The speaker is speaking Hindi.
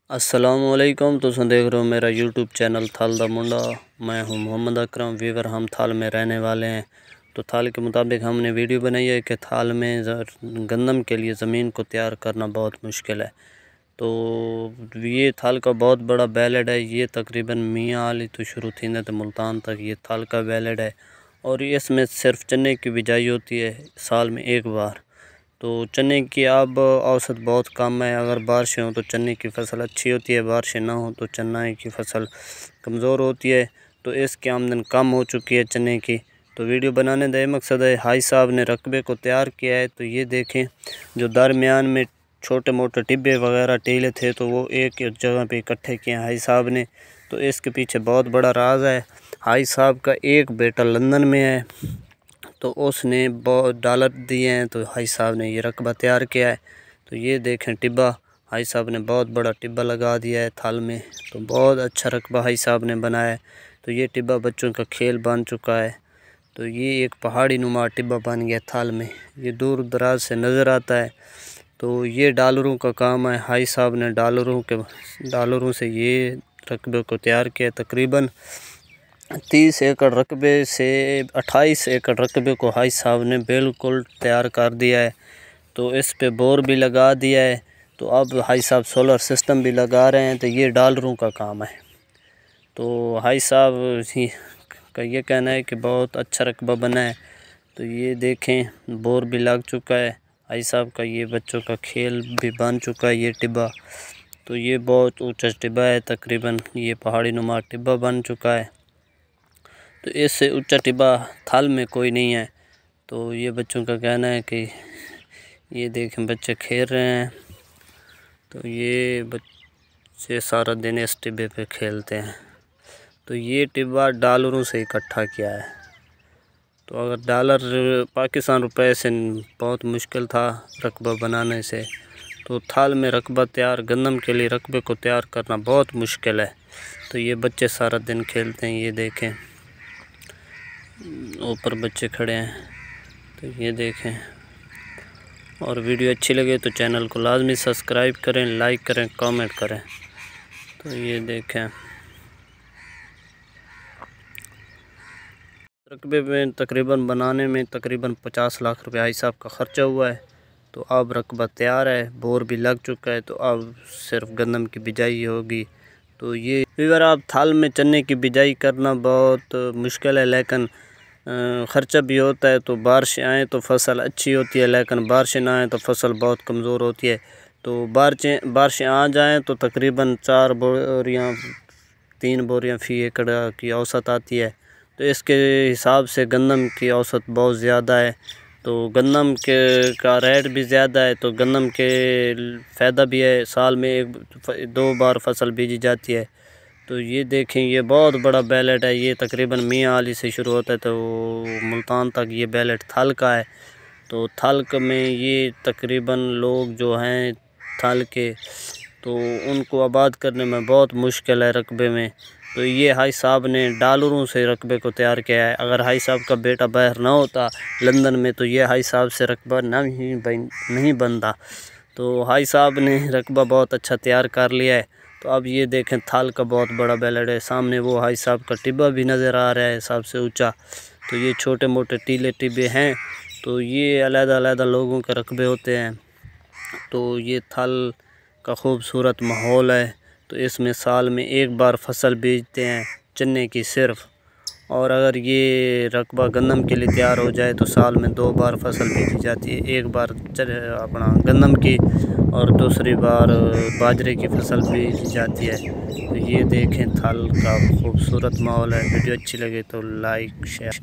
अस्सलामुअलैकुम। तो देख रहे हो मेरा यूट्यूब चैनल थाल दा मुंडा। मैं हूं मोहम्मद अकरम। वीवर हम थाल में रहने वाले हैं। तो थाल के मुताबिक हमने वीडियो बनाई है कि थाल में गंदम के लिए ज़मीन को तैयार करना बहुत मुश्किल है। तो ये थाल का बहुत बड़ा बैलेट है। ये तकरीबन मियाँ आली तो शुरू थी न तो मुल्तान तक ये थाल का बैलेट है। और इसमें सिर्फ चने की बिजाई होती है साल में एक बार। तो चने की अब औसत बहुत कम है। अगर बारिशें हों तो चने की फ़सल अच्छी होती है, बारिशें ना हो तो चने की फ़सल कमज़ोर होती है। तो इसकी आमदन कम हो चुकी है चने की। तो वीडियो बनाने का मकसद है, हाई साहब ने रकबे को तैयार किया है। तो ये देखें, जो दरमियान में छोटे मोटे टिब्बे वगैरह टीले थे तो वो एक जगह पे इकट्ठे किए हाई साहब ने। तो इसके पीछे बहुत बड़ा राज है। हाई साहब का एक बेटा लंदन में है, तो उसने बहुत डॉलर दिए हैं। तो हाई साहब ने ये रकबा तैयार किया है। तो ये देखें टिब्बा, हाई साहब ने बहुत बड़ा टिब्बा लगा दिया है थाल में। तो बहुत अच्छा रकबा हाई साहब ने बनाया है। तो ये टिब्बा बच्चों का खेल बन चुका है। तो ये एक पहाड़ी नुमा टिब्बा बन गया थाल में। ये दूर दराज से नज़र आता है। तो ये डॉलरों का काम है। हाई साहब ने डॉलरों से ये रकबे को तैयार किया। तकरीबन 30 एकड़ रकबे से 28 एकड़ रकबे को हाई साहब ने बिल्कुल तैयार कर दिया है। तो इस पे बोर भी लगा दिया है। तो अब हाई साहब सोलर सिस्टम भी लगा रहे हैं। तो ये डॉलरों का काम है। तो हाई साहब का ये कहना है कि बहुत अच्छा रकबा बना है। तो ये देखें, बोर भी लग चुका है हाई साहब का। ये बच्चों का खेल भी बन चुका है ये टिब्बा। तो ये बहुत ऊंचा टिब्बा है, तकरीबन ये पहाड़ी नुमा टिब्बा बन चुका है। तो इससे ऊंचा टिब्बा थाल में कोई नहीं है। तो ये बच्चों का कहना है कि ये देखें बच्चे खेल रहे हैं। तो ये बच्चे सारा दिन इस टिब्बे पे खेलते हैं। तो ये टिब्बा डॉलरों से इकट्ठा किया है। तो अगर डॉलर पाकिस्तान रुपए से बहुत मुश्किल था रकबा बनाने से, तो थाल में रकबा तैयार गंदम के लिए रकबे को तैयार करना बहुत मुश्किल है। तो ये बच्चे सारा दिन खेलते हैं। ये देखें, ऊपर बच्चे खड़े हैं। तो ये देखें, और वीडियो अच्छी लगे तो चैनल को लाजमी सब्सक्राइब करें, लाइक करें, कमेंट करें। तो ये देखें, रकबे में तकरीबन बनाने में तकरीबन 50 लाख रुपए हाई साहब का ख़र्चा हुआ है। तो अब रकबा तैयार है, बोर भी लग चुका है। तो अब सिर्फ गंदम की बिजाई होगी। तो ये फिर अब थाल में चने की बिजाई करना बहुत मुश्किल है, लेकिन ख़र्चा भी होता है। तो बारिशें आएँ तो फसल अच्छी होती है, लेकिन बारिशें ना आएँ तो फसल बहुत कमज़ोर होती है। तो बारिशें आ जाएँ तो तकरीबन 4 बोरियाँ 3 बोरियाँ फ़ी एकड़ की औसत आती है। तो इसके हिसाब से गंदम की औसत बहुत ज़्यादा है। तो गंदम के का रेट भी ज़्यादा है। तो गंदम के फ़ायदा भी है, साल में 2 बार फसल बीजी जाती है। तो ये देखें, ये बहुत बड़ा बैलेट है। ये तकरीबन मियाँ आली से शुरू होता है तो मुल्तान तक ये बैलेट थाल का है। तो थाल में ये तकरीबन लोग जो हैं थाल के, तो उनको आबाद करने में बहुत मुश्किल है रकबे में। तो ये हाई साहब ने डॉलरों से रकबे को तैयार किया है। अगर हाई साहब का बेटा बाहर ना होता लंदन में, तो ये हाई साहब से रकबा नहीं बनता। तो हाई साहब ने रकबा बहुत अच्छा तैयार कर लिया है। तो अब ये देखें, थाल का बहुत बड़ा बैलेट है। सामने वो हाई साहब का टिब्बा भी नज़र आ रहा है सबसे ऊंचा। तो ये छोटे मोटे टीले टिब्बे हैं। तो ये अलग-अलग लोगों के रकबे होते हैं। तो ये थाल का खूबसूरत माहौल है। तो इसमें साल में एक बार फसल बीजते हैं चने की सिर्फ। और अगर ये रकबा गंदम के लिए तैयार हो जाए तो साल में 2 बार फसल बीजी जाती है। एक बार अपना गंदम की और दूसरी बार बाजरे की फसल बीजी जाती है। तो ये देखें, थाल का खूबसूरत माहौल है। वीडियो अच्छी लगे तो लाइक शेयर।